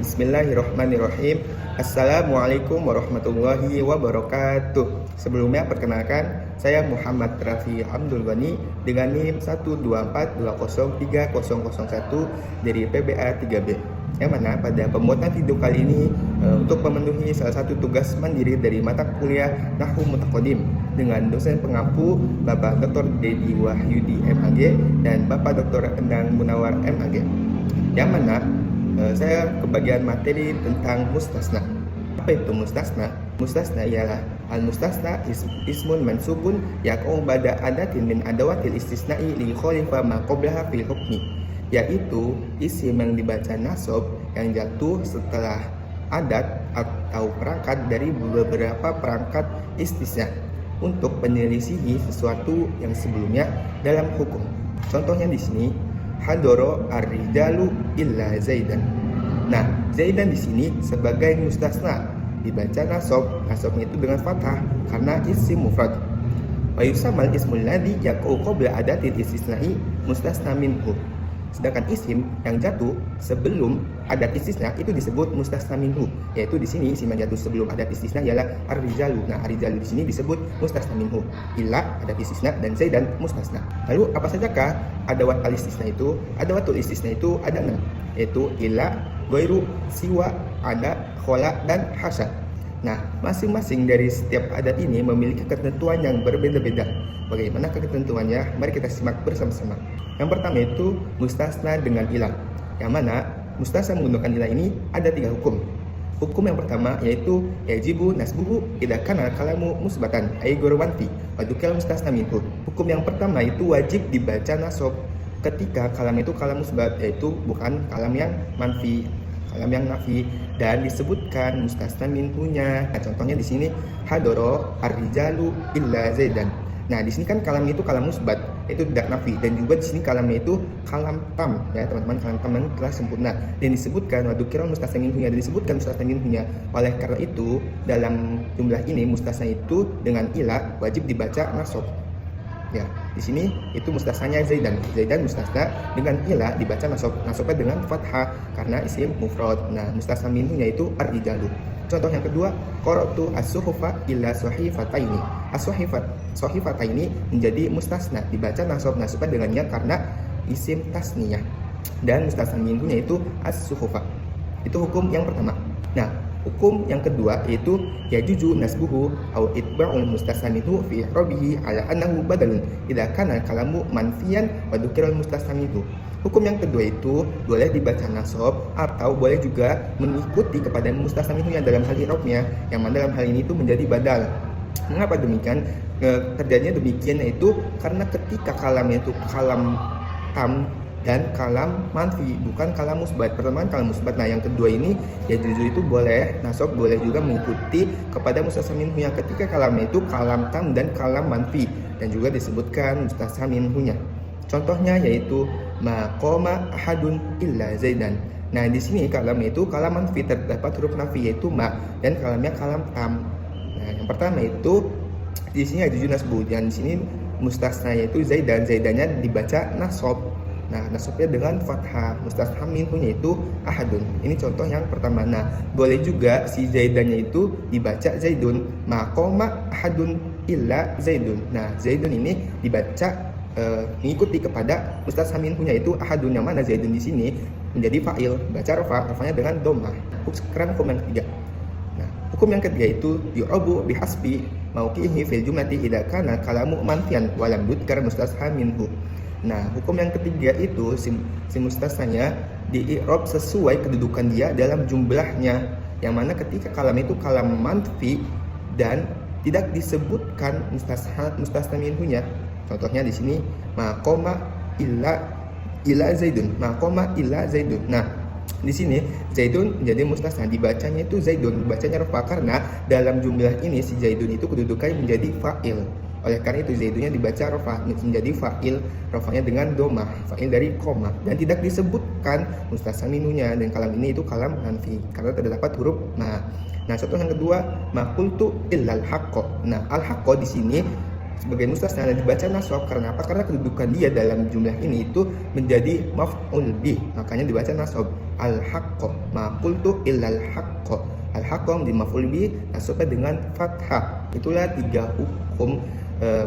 Bismillahirrahmanirrahim. Assalamualaikum warahmatullahi wabarakatuh. Sebelumnya perkenalkan, saya Muhammad Rafi Abdul Ghani dengan NIM 124203001 dari PBA 3B. Yang mana pada pembuatan video kali ini untuk memenuhi salah satu tugas mandiri dari mata kuliah Nahwu Mutaqaddim dengan dosen pengampu Bapak Dr. Dedi Wahyudi MAG dan Bapak Dr. Endang Munawar MAG. Yang mana saya kebagian materi tentang mustasna. Apa itu mustasna? Mustasna ialah al-mustasna ismun mansubun yaqa'u ba'da adatin min adawatil istisna'i li khalifa ma qablaha fil hukmi, yaitu isim yang dibaca nasab yang jatuh setelah adat atau perangkat dari beberapa perangkat istisna untuk menyelisihi sesuatu yang sebelumnya dalam hukum. Contohnya di sini hadoro ar-rijalu illa zaidan. Nah, zaidan di sini sebagai mustasna dibaca nasab, nasabnya itu dengan fathah karena isim mufrad. Wa yusammal ismul ladzi yaqa'u qabla adatil istisna'i mustasna minhu. Sedangkan isim yang jatuh sebelum adat istisna itu disebut mustasna minhu, yaitu di sini isim yang jatuh sebelum adat istisna ialah ar-rijalu. Nah, ar-rijalu di sini disebut mustasna minhu, illa adat istisna dan zaidan mustasna. Lalu apa sajakah adawat al-istisna itu? Adawatul istisna itu ada 6, yaitu illa, ghairu, siwa, ada, khola, dan hasad. Nah, masing-masing dari setiap adat ini memiliki ketentuan yang berbeda-beda. Bagaimana ketentuannya? Mari kita simak bersama-sama. Yang pertama itu mustasna dengan ilah, yang mana mustasna menggunakan ilah ini ada 3 hukum. Hukum yang pertama yaitu yajibu nasbuhu idza kana kalamu musbatan ay gurwanti wa dukal mustasna minhu. Hukum yang pertama itu wajib dibaca nasab ketika kalam itu kalam musbat, yaitu bukan kalam yang manfi, kalam yang nafi, dan disebutkan mustasna minhunya. Nah, contohnya di sini hadoro ar-rijalu illa zaidan. Nah, di sini kan kalam itu kalam musbat, itu tidak nafi, dan juga di sini kalamnya itu kalam tam, ya teman-teman, kalam tam yang telah sempurna, dan disebutkan wadukirul mustasna minhunya, dan disebutkan mustasna minhunya. Oleh karena itu dalam jumlah ini mustasna itu dengan ilah wajib dibaca nasab. Ya, di sini itu mustasnanya zaidan. Zaidan mustasna dengan ilah dibaca nasab, nasabnya dengan fathah karena isim mufrad. Nah, mustasna minhunya itu ar-rijalu. Contoh yang kedua, qara'tu as-suhufa illa sahifataini. As-sahifataini menjadi mustasna, dibaca nasabnya dengannya karena isim tasniyah. Dan mustasna minhunya itu as-suhufa. Itu hukum yang pertama. Nah, hukum yang kedua yaitu yajuzu nasbuhu au itba'ul mustasna minhu fi i'rabihi ala annahu badalun idza kana kalamu manfiyan wa dzukira mustasna minhu. Hukum yang kedua itu boleh dibaca nasab atau boleh juga mengikuti kepada mustasna minhunya dalam hal i'rabnya, yang mana dalam hal ini itu menjadi badal. Mengapa demikian? Terjadinya demikian yaitu karena ketika kalamnya itu kalam tam dan kalam manfi, bukan kalam musbat. Pertama kalam musbat. Nah, yang kedua ini ya jujur itu boleh nasab, boleh juga mengikuti kepada mustasna minhunya ketika kalamnya itu kalam tam dan kalam manfi, dan juga disebutkan mustasna minhunya. Contohnya yaitu maqama ahadun illa zaidan. Nah, di sini kalamnya itu kalam manfi, terdapat huruf nafi yaitu ma, dan kalamnya kalam tam. Nah, yang pertama itu di sini ada nasbu, dan di sini mustasna yaitu zaidan, zaidannya dibaca nasab. Nah, nasabnya dengan fathah, mustasna minhunya itu ahadun. Ini contoh yang pertama. Nah, boleh juga si zaidannya itu dibaca zaidun, maqama ahadun illa zaidun. Nah, zaidun ini dibaca mengikuti kepada mustasna minhunya itu ahadun, yang mana zaidun di sini menjadi fa'il, baca rafa'nya dengan dhammah. Sekarang hukum yang ketiga. Nah, hukum yang ketiga itu yu'abu bihasbi mauqihi fil jumlati idza kana kalamu manfiyan wa lam yudkar mustasna minhu. Nah, hukum yang ketiga itu si mustasnanya di-i'rab sesuai kedudukan dia dalam jumlahnya, yang mana ketika kalam itu kalam manfi dan tidak disebutkan mustasna minhunya. Contohnya di sini maqama illa zaidun, maqama illa zaidun. Nah, di sini zaidun menjadi mustasna, dibacanya itu zaidun, dibacanya rafa karena dalam jumlah ini si zaidun itu kedudukannya menjadi fa'il. Oleh karena itu zaidunnya dibaca rafa menjadi fa'il, rafanya dengan dhammah, fa'il dari koma, dan tidak disebutkan mustasna minhunya, dan kalam ini itu kalam manfi karena terdapat huruf ma. Nah, contoh yang kedua maqultu illal haqqo. Nah, al haqqo di sini sebagai mustasna dan dibaca nasab. Karena apa? Karena kedudukan dia dalam jumlah ini itu menjadi maf'ul bih, makanya dibaca nasab. Al-haqqo ma qultu illal haqqo. Al-haqqo di maf'ul bih nasabnya dengan fathah. Itulah 3 hukum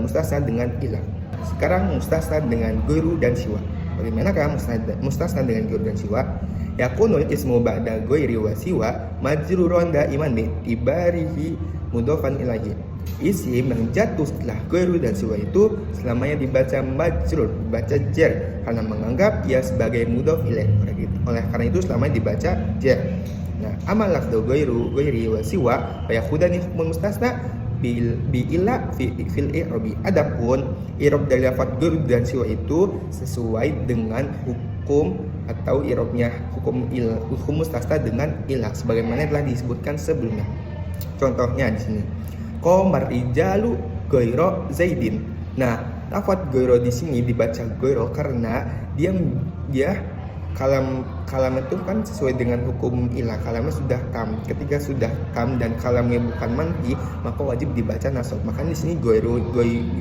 mustasna dengan ilah. Sekarang mustasna dengan ghairu dan siwa. Bagaimanakah mustasna dengan ghairu dan siwa? Yakunul ismu ba'da ghairi wa siwa majruron daiman bi tibarihi mudhofan ilahi. Isim yang jatuh setelah ghairu dan siwa itu selamanya dibaca majrur, dibaca jar, karena menganggap ia sebagai mudhof ilaih. Oleh karena itu selamanya dibaca jar. Nah, amal lafdhu ghairi wa siwa fa yakhudani hukmul mustasna bi illa fil i'rabi. Adapun i'rab dari lafaz ghairu dan siwa itu sesuai dengan hukum atau i'rabnya hukum mustasna dengan ilah sebagaimana telah disebutkan sebelumnya. Contohnya di sini. Qamar rijalu ghairu zaidin. Nah, lafaz ghairu di sini dibaca ghairu karena dia kalam itu kan sesuai dengan hukum ilah. Kalamnya sudah tam. Ketika sudah tam dan kalamnya bukan manfi, maka wajib dibaca nasab. Maka di sini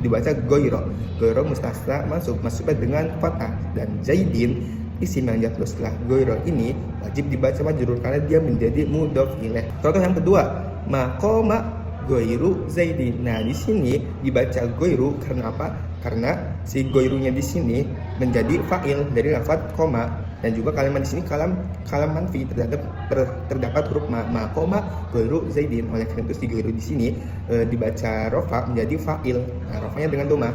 dibaca ghairu. Ghairu mustasna masuknya dengan fathah, dan zaidin isim yang jatuh setelah ghairu ini wajib dibaca majrur karena dia menjadi mudhof ilaih. Contoh yang kedua, maqama ghairu zaidin. Nah, di sini dibaca ghairu karena apa? Karena si ghairunya di sini menjadi fa'il dari lafaz koma, dan juga kalimat di sini kalam manfi terdapat huruf ma koma ghairu zaidin. Oleh karena itu si ghairu di sini dibaca rofa menjadi fa'il. Nah, rofanya dengan doma,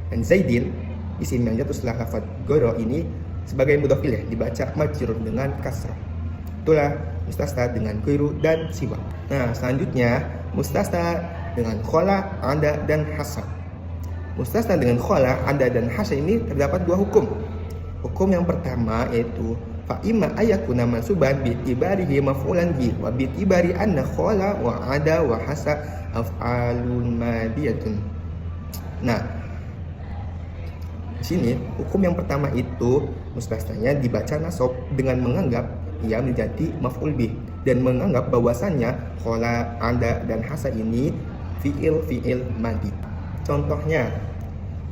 dan zaidin isim yang jatuh setelah lafaz ghairu ini sebagai mudhof ilaih dibaca majrur dengan kasrah. Itulah mustasna dengan ghairu dan siwa. Nah, selanjutnya mustasna dengan khola, ada, dan hasa. Mustasna dengan khola, ada, dan hasa ini terdapat 2 hukum. Hukum yang pertama yaitu fa imma ayakuna mansuban bi ibarihi maf'ulan bi wa bi ibari anna khola wa ada wa hasa af'alun madiyatun. Nah, di sini hukum yang pertama itu mustasnanya dibaca nasab dengan menganggap ia menjadi maf'ul bih dan menganggap bahwasannya khola, ada, dan hasa ini fi'il madi. Contohnya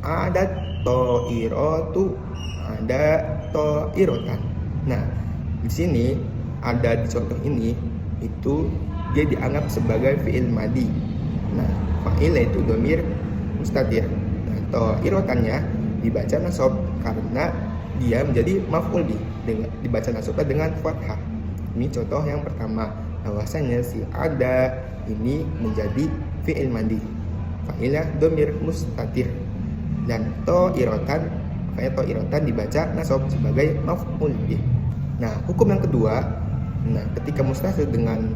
ada ta'iratu, ada ta'irotan. Nah, di sini ada di contoh ini itu dia dianggap sebagai fi'il madi. Nah, fa'il itu dhamir mustatir. Nah, ta'irotannya dibaca nasab karena dia menjadi maf'ul bih dengan dibaca nasabnya dengan fathah. Ini contoh yang pertama, bahwasanya si ada ini menjadi fi'il madi. Fa'ilnya dhamir mustatir, dan ta'irotan dibaca nasab sebagai maf'ul bih. Nah, hukum yang kedua, ketika mustasna dengan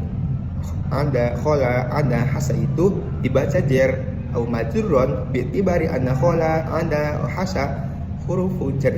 ada, khola, ada, hasa itu dibaca jar atau majrurun bi tibari anna khola, ada, hasa hurufu jar.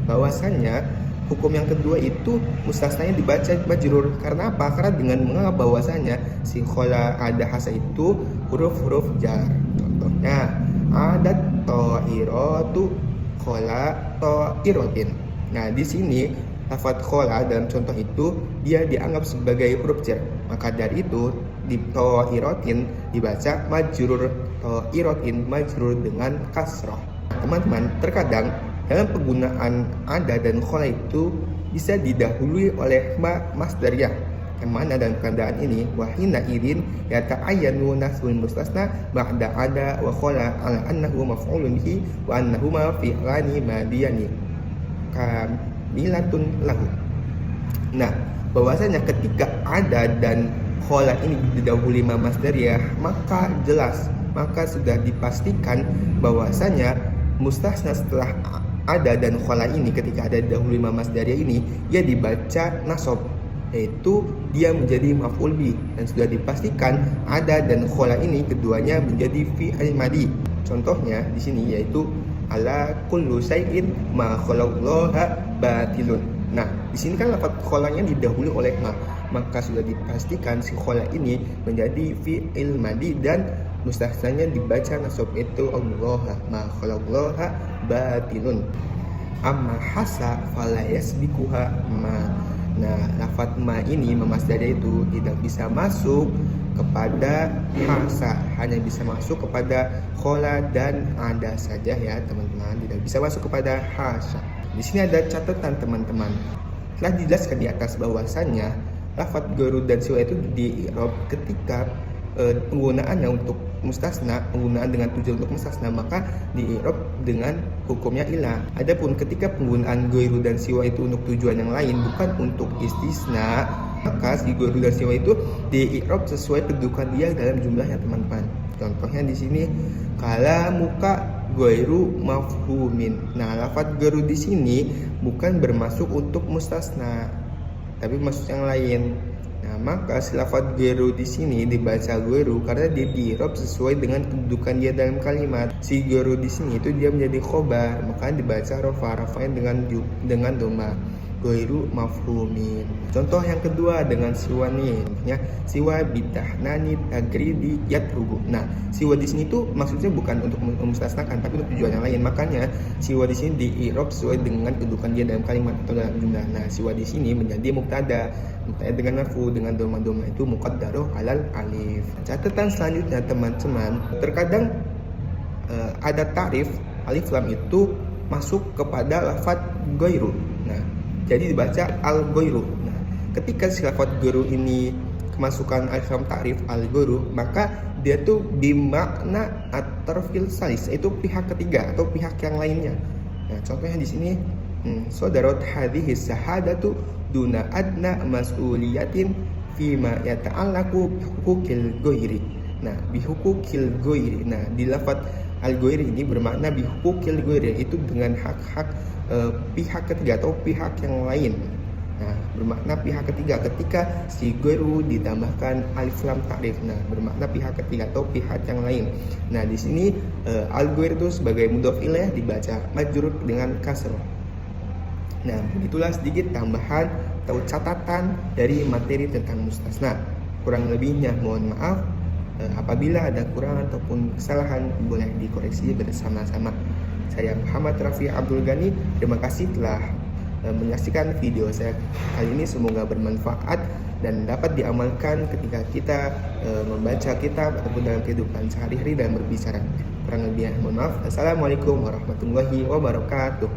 Bahwasanya hukum yang kedua itu mustasnanya dibaca majrur. Karena apa? Karena dengan menganggap bahwasanya si khola, ada, hasa itu huruf-huruf jar. Contohnya ada ta'iratu khola ta'irotin. Nah, di sini lafaz khola dalam contoh itu dia dianggap sebagai huruf jar. Maka dari itu di ta'irotin dibaca majrur, ta'irotin majrur dengan kasrah. Teman-teman, terkadang dalam penggunaan ada dan khola itu bisa didahului oleh masdariyah, yang mana dalam keadaan ini wahina idin yata'ayyanu nasbul mustasna ba'da ada wa khola ala annahu maf'ulun bihi wa annahuma fi'lani madiyani kamilatun lahu. Nah, bahwasanya ketika ada dan khola ini didahului masdariyah, maka sudah dipastikan bahwasanya mustasna setelah ada dan khola ini ketika ada dahulu masdariyah ini ia dibaca nasab, yaitu dia menjadi maf'ul bih, dan sudah dipastikan ada dan khola ini keduanya menjadi fi'il madi. Contohnya di sini yaitu ala kullu syai'in ma khalallaha batilun. Nah, di sini kan lafaz kholanya didahului oleh maka sudah dipastikan si khola ini menjadi fi'il madi dan mustasnanya dibaca nasab, itu Allah ma khalallaha batilun. Amma hasa fala yasbiquha ma. Nah, lafaz ma ini memasdari itu tidak bisa masuk kepada hasa, hanya bisa masuk kepada khola dan ada saja ya teman-teman, tidak bisa masuk kepada hasa. Di sini ada catatan teman-teman. Telah dijelaskan di atas bahwasannya lafaz ghairu dan siwa itu di i'rab ketika penggunaannya untuk mustasna, penggunaan dengan tujuan untuk mustasna, maka di i'rab dengan hukumnya ilah. Adapun ketika penggunaan ghairu dan siwa itu untuk tujuan yang lain, bukan untuk istisna, maka si ghairu dan siwa itu di i'rab sesuai kedudukan dia dalam jumlahnya teman-teman. Contohnya di sini kalamuka ghairu mafhumin. Nah, lafaz ghairu di sini bukan bermasuk untuk mustasna, tapi maksud yang lain. Nah, maka si lafaz ghairu di sini dibaca ghairu karena dia di-i'rab sesuai dengan kedudukan dia dalam kalimat. Si ghairu di sini itu dia menjadi khobar, maka dibaca rafa'nya dengan dhamma. Ghairu mafhumin. Contoh yang kedua dengan siwa nih, ya, siwa bitahnani tagridi yatrubu. Nah, siwa di sini tuh maksudnya bukan untuk memustasnakan, tapi untuk tujuan yang lain. Makanya siwa di sini di-i'rab sesuai dengan kedudukan dia dalam kalimat atau dalam jumlah. Nah, siwa di sini menjadi mubtada dengan marfu dengan doma itu muqaddaruh alal alif. Catatan selanjutnya teman-teman, terkadang ada ta'rif alif lam itu masuk kepada lafaz ghairu. Nah, jadi dibaca al-ghairu. Nah, ketika si lafaz ghairu ini kemasukan alif lam ta'rif al-ghairu, maka dia tuh bimakna at-tarfil salis, itu pihak ketiga atau pihak yang lainnya. Nah, contohnya di sini sodarot hadhihi syahadatu duna adna mas'uliyatin fima yata'allaqu bihukukil ghairi. Nah, bihukukil ghairi. Nah, di lafaz al-ghairi ini bermakna bihukukil ghairi, itu dengan hak-hak pihak ketiga atau pihak yang lain. Nah, bermakna pihak ketiga ketika si ghairu ditambahkan alif lam ta'rif. Nah, bermakna pihak ketiga atau pihak yang lain. Nah, di sini al-ghair itu sebagai mudhof ilaih dibaca majrur dengan kasrah. Nah, begitulah sedikit tambahan atau catatan dari materi tentang mustasna. Kurang lebihnya mohon maaf. Apabila ada kurang ataupun kesalahan boleh dikoreksi bersama-sama. Saya Muhammad Rafi Abdul Ghani. Terima kasih telah menyaksikan video saya kali ini. Semoga bermanfaat dan dapat diamalkan ketika kita membaca kitab ataupun dalam kehidupan sehari-hari dan berbicara. Kurang lebihnya mohon maaf. Assalamualaikum warahmatullahi wabarakatuh.